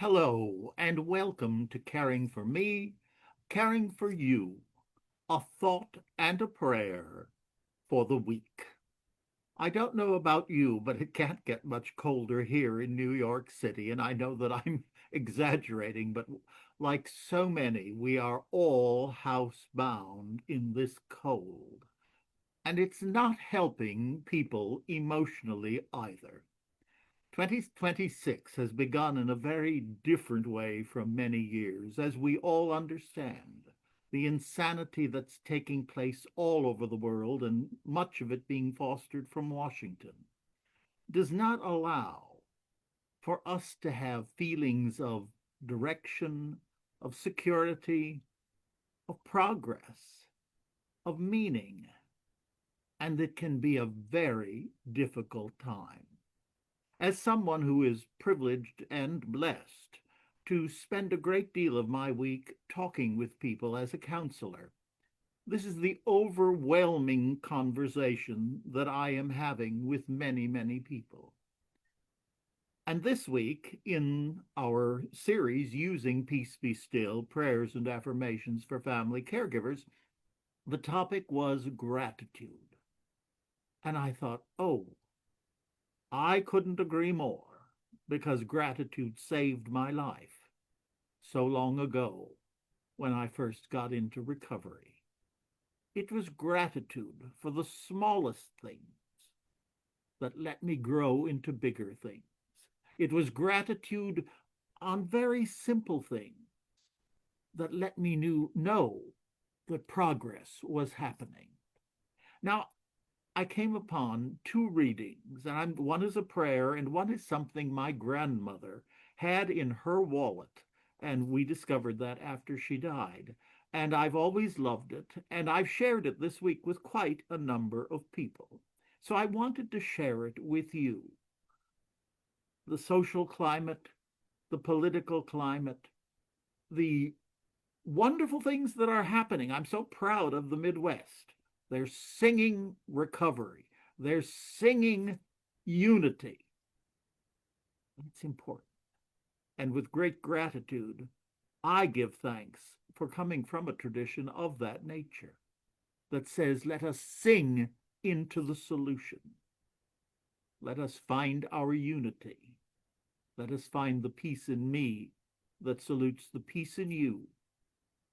Hello, and welcome to Caring for Me, Caring for You, a thought and a prayer for the week. I don't know about you, but it can't get much colder here in New York City, and I know that I'm exaggerating, but like so many, we are all housebound in this cold, and it's not helping people emotionally either. 2026 has begun in a very different way from many years, as we all understand the insanity that's taking place all over the world, and much of it being fostered from Washington, does not allow for us to have feelings of direction, of security, of progress, of meaning, and it can be a very difficult time. As someone who is privileged and blessed to spend a great deal of my week talking with people as a counselor, this is the overwhelming conversation that I am having with many, many people. And this week, in our series using Peace Be Still, Prayers and Affirmations for Family Caregivers, the topic was gratitude. And I thought, oh, I couldn't agree more, because gratitude saved my life so long ago when I first got into recovery. It was gratitude for the smallest things that let me grow into bigger things. It was gratitude on very simple things that let me know that progress was happening. Now, I came upon two readings, and one is a prayer and one is something my grandmother had in her wallet, and we discovered that after she died. And I've always loved it, and I've shared it this week with quite a number of people. So I wanted to share it with you. The social climate, the political climate, the wonderful things that are happening. I'm so proud of the Midwest. They're singing recovery. They're singing unity. It's important. And with great gratitude, I give thanks for coming from a tradition of that nature that says, let us sing into the solution. Let us find our unity. Let us find the peace in me that salutes the peace in you,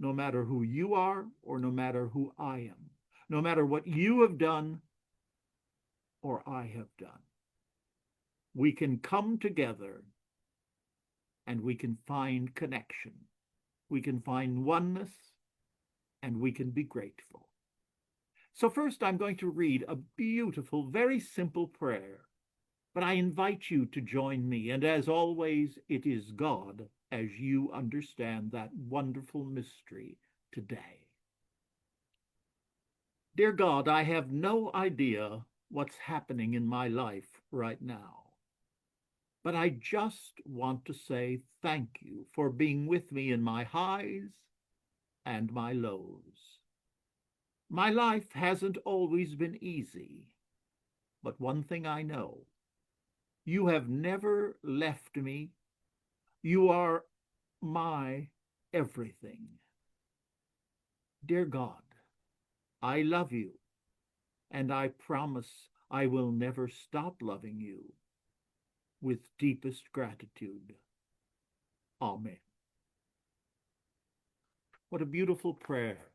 no matter who you are or no matter who I am, no matter what you have done or I have done. We can come together and we can find connection. We can find oneness and we can be grateful. So first, I'm going to read a beautiful, very simple prayer, but I invite you to join me. And as always, it is God as you understand that wonderful mystery today. Dear God, I have no idea what's happening in my life right now, but I just want to say thank you for being with me in my highs and my lows. My life hasn't always been easy, but one thing I know, you have never left me. You are my everything. Dear God, I love you, and I promise I will never stop loving you. With deepest gratitude. Amen. What a beautiful prayer.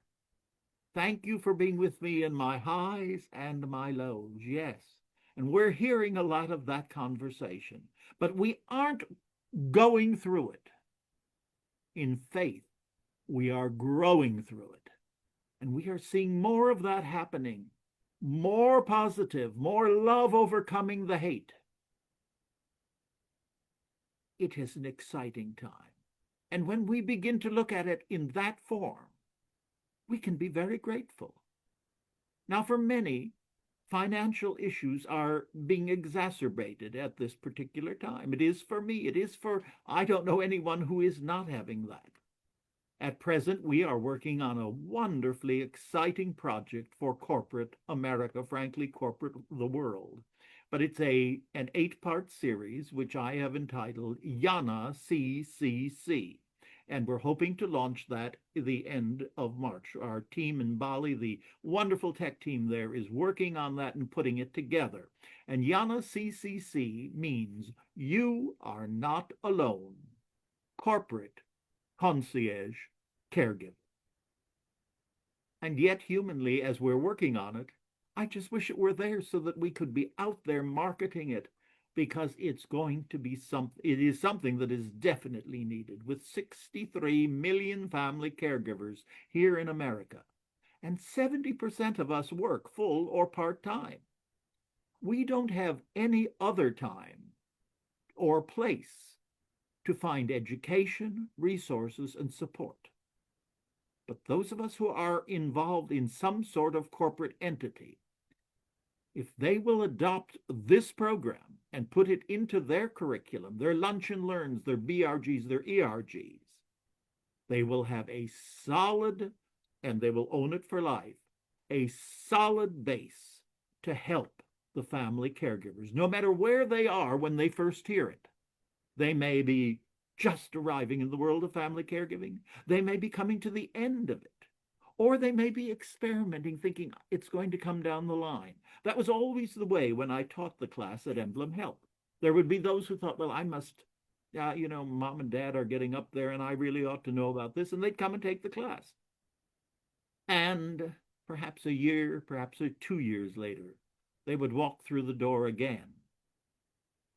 Thank you for being with me in my highs and my lows. Yes. And we're hearing a lot of that conversation, but we aren't going through it. In faith, we are growing through it. And we are seeing more of that happening, more positive, more love overcoming the hate. It is an exciting time. And when we begin to look at it in that form, we can be very grateful. Now, for many, financial issues are being exacerbated at this particular time. It is for me. It is for, I don't know anyone who is not having that. At present, we are working on a wonderfully exciting project for corporate America, frankly, corporate the world. but it's an 8-part series which I have entitled Yana CCC. And we're hoping to launch that at the end of March. Our team in Bali, the wonderful tech team there, is working on that and putting it together. And Yana CCC means you are not alone. Corporate concierge caregiver. And yet, humanly, as we're working on it, I just wish it were there so that we could be out there marketing it, because it's going to be it is something that is definitely needed with 63 million family caregivers here in America. And 70% of us work full or part-time. We don't have any other time or place to find education, resources, and support. But those of us who are involved in some sort of corporate entity, if they will adopt this program and put it into their curriculum, their lunch and learns, their BRGs, their ERGs, they will have a solid, and they will own it for life, a solid base to help the family caregivers, no matter where they are when they first hear it. They may be just arriving in the world of family caregiving. They may be coming to the end of it. Or they may be experimenting, thinking it's going to come down the line. That was always the way when I taught the class at Emblem Health. There would be those who thought, well, I must, mom and dad are getting up there and I really ought to know about this. And they'd come and take the class. And perhaps a year, perhaps 2 years later, they would walk through the door again.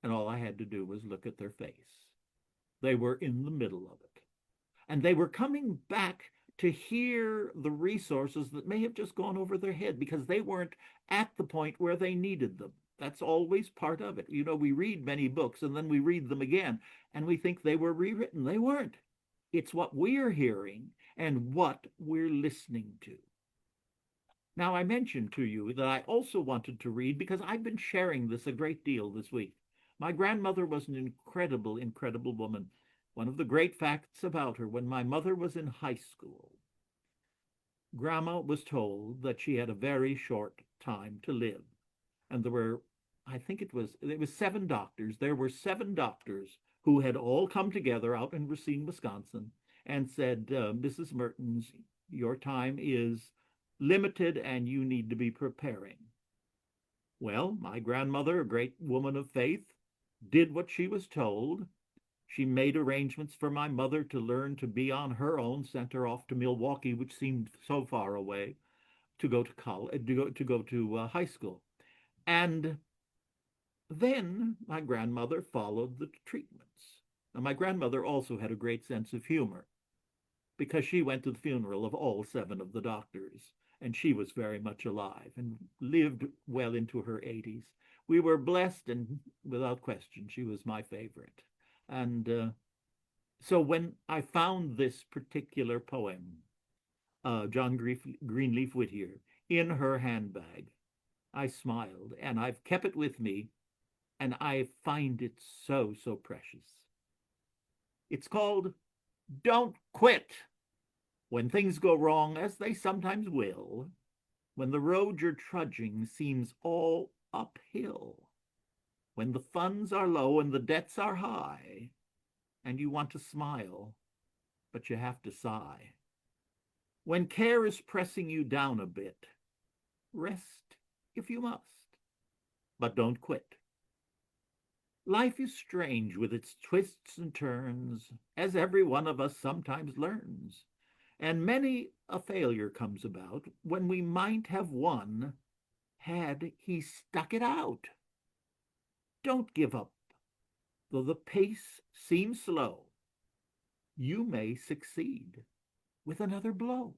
And all I had to do was look at their face. They were in the middle of it. And they were coming back to hear the resources that may have just gone over their head because they weren't at the point where they needed them. That's always part of it. We read many books and then we read them again and we think they were rewritten. They weren't. It's what we're hearing and what we're listening to. Now, I mentioned to you that I also wanted to read because I've been sharing this a great deal this week. My grandmother was an incredible, incredible woman. One of the great facts about her, when my mother was in high school, Grandma was told that she had a very short time to live. And there were, I think it was 7 doctors. There were 7 doctors who had all come together out in Racine, Wisconsin, and said, Mrs. Mertens, your time is limited and you need to be preparing. Well, my grandmother, a great woman of faith, did what she was told. She made arrangements for my mother to learn to be on her own, sent her off to Milwaukee, which seemed so far away, to go to college, to go to high school. And then my grandmother followed the treatments. Now, my grandmother also had a great sense of humor because she went to the funeral of all 7 of the doctors, and she was very much alive and lived well into her 80s. We were blessed, and without question, she was my favorite. And so when I found this particular poem, John Greenleaf Whittier, in her handbag, I smiled, and I've kept it with me, and I find it so, so precious. It's called Don't Quit. When things go wrong, as they sometimes will, when the road you're trudging seems all uphill, when the funds are low and the debts are high, and you want to smile, but you have to sigh. When care is pressing you down a bit, rest if you must, but don't quit. Life is strange with its twists and turns, as every one of us sometimes learns, and many a failure comes about when we might have won had he stuck it out. Don't give up. Though the pace seems slow, you may succeed with another blow.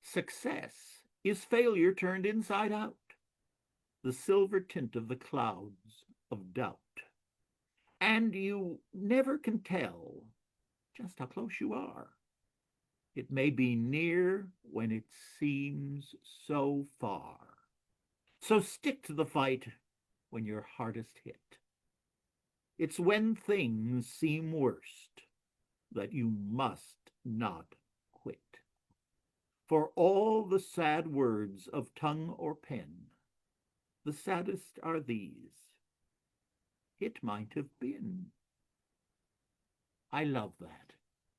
Success is failure turned inside out, the silver tint of the clouds of doubt. And you never can tell just how close you are. It may be near when it seems so far. So stick to the fight when you're hardest hit. It's when things seem worst that you must not quit. For all the sad words of tongue or pen, the saddest are these. It might have been. I love that.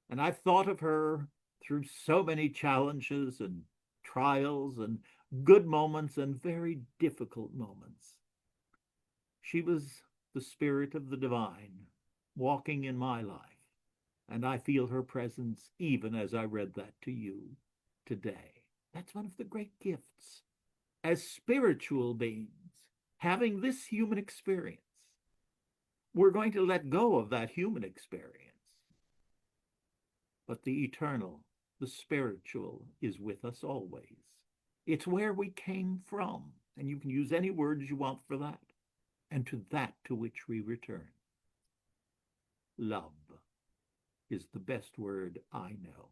And I've thought of her through so many challenges and trials and good moments and very difficult moments. She was the spirit of the divine walking in my life, and I feel her presence even as I read that to you today. That's one of the great gifts as spiritual beings, having this human experience. We're going to let go of that human experience. But the eternal, the spiritual, is with us always. It's where we came from, and you can use any words you want for that, and to that to which we return. Love is the best word I know.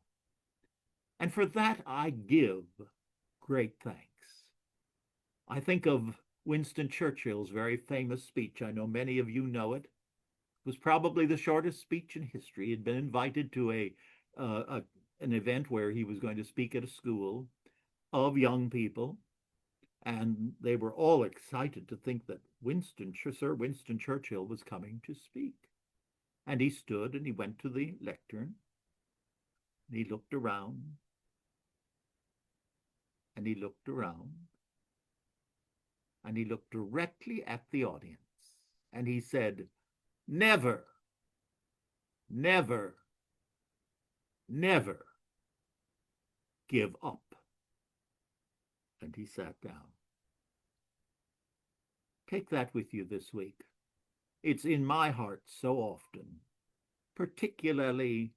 And for that I give great thanks. I think of Winston Churchill's very famous speech. I know many of you know it. It was probably the shortest speech in history. He had been invited to an event where he was going to speak at a school of young people, and they were all excited to think that Sir Winston Churchill was coming to speak. And he stood and he went to the lectern, and he looked around, and he looked around, and he looked directly at the audience, and he said, "Never, never, never give up." And he sat down. Take that with you this week. It's in my heart so often, particularly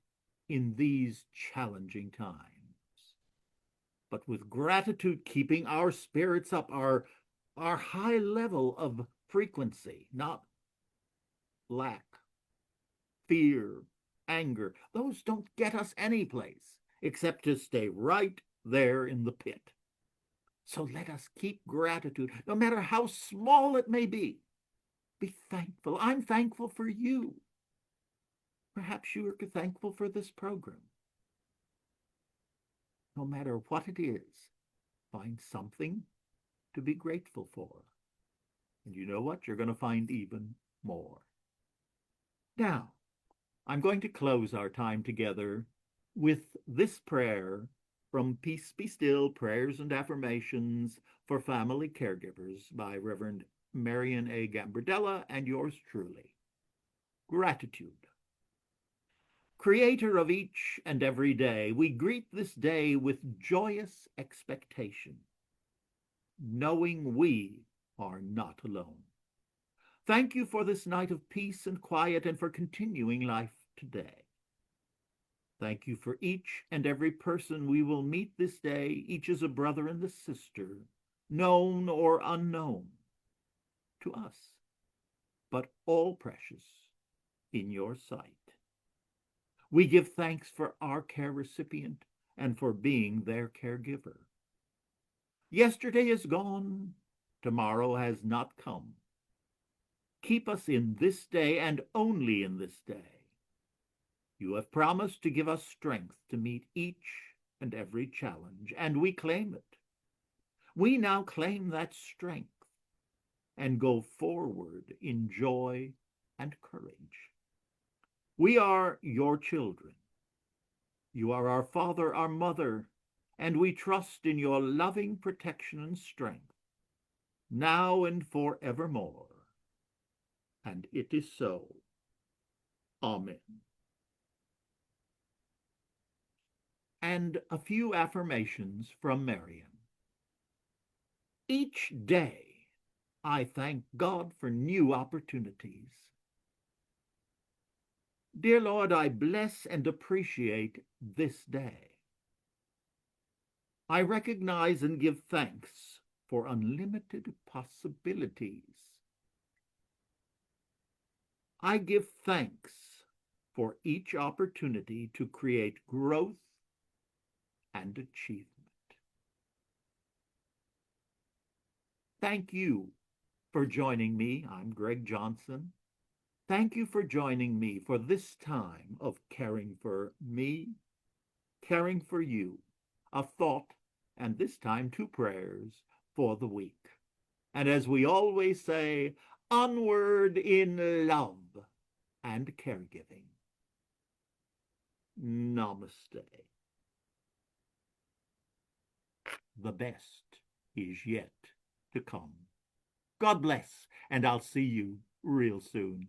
in these challenging times. But with gratitude, keeping our spirits up, our high level of frequency, not lack, fear, anger. Those don't get us any place except to stay right there in the pit. So let us keep gratitude, no matter how small it may be. Be thankful. I'm thankful for you. Perhaps you are thankful for this program. No matter what it is, find something to be grateful for. And you know what? You're going to find even more. Now, I'm going to close our time together with this prayer from Peace Be Still, Prayers and Affirmations for Family Caregivers by Reverend Marion A. Gambardella and yours truly. Gratitude. Creator of each and every day, we greet this day with joyous expectation, knowing we are not alone. Thank you for this night of peace and quiet and for continuing life today. Thank you for each and every person we will meet this day, each as a brother and a sister, known or unknown to us, but all precious in your sight. We give thanks for our care recipient and for being their caregiver. Yesterday is gone, tomorrow has not come. Keep us in this day and only in this day. You have promised to give us strength to meet each and every challenge, and we claim it. We now claim that strength and go forward in joy and courage. We are your children. You are our father, our mother, and we trust in your loving protection and strength, now and forevermore. And it is so. Amen. And a few affirmations from Marion. Each day, I thank God for new opportunities. Dear Lord, I bless and appreciate this day. I recognize and give thanks for unlimited possibilities. I give thanks for each opportunity to create growth and achievement. Thank you for joining me. I'm Greg Johnson. Thank you for joining me for this time of caring for me, caring for you, a thought, and this time 2 prayers for the week. And as we always say, onward in love and caregiving. Namaste. The best is yet to come. God bless, and I'll see you real soon.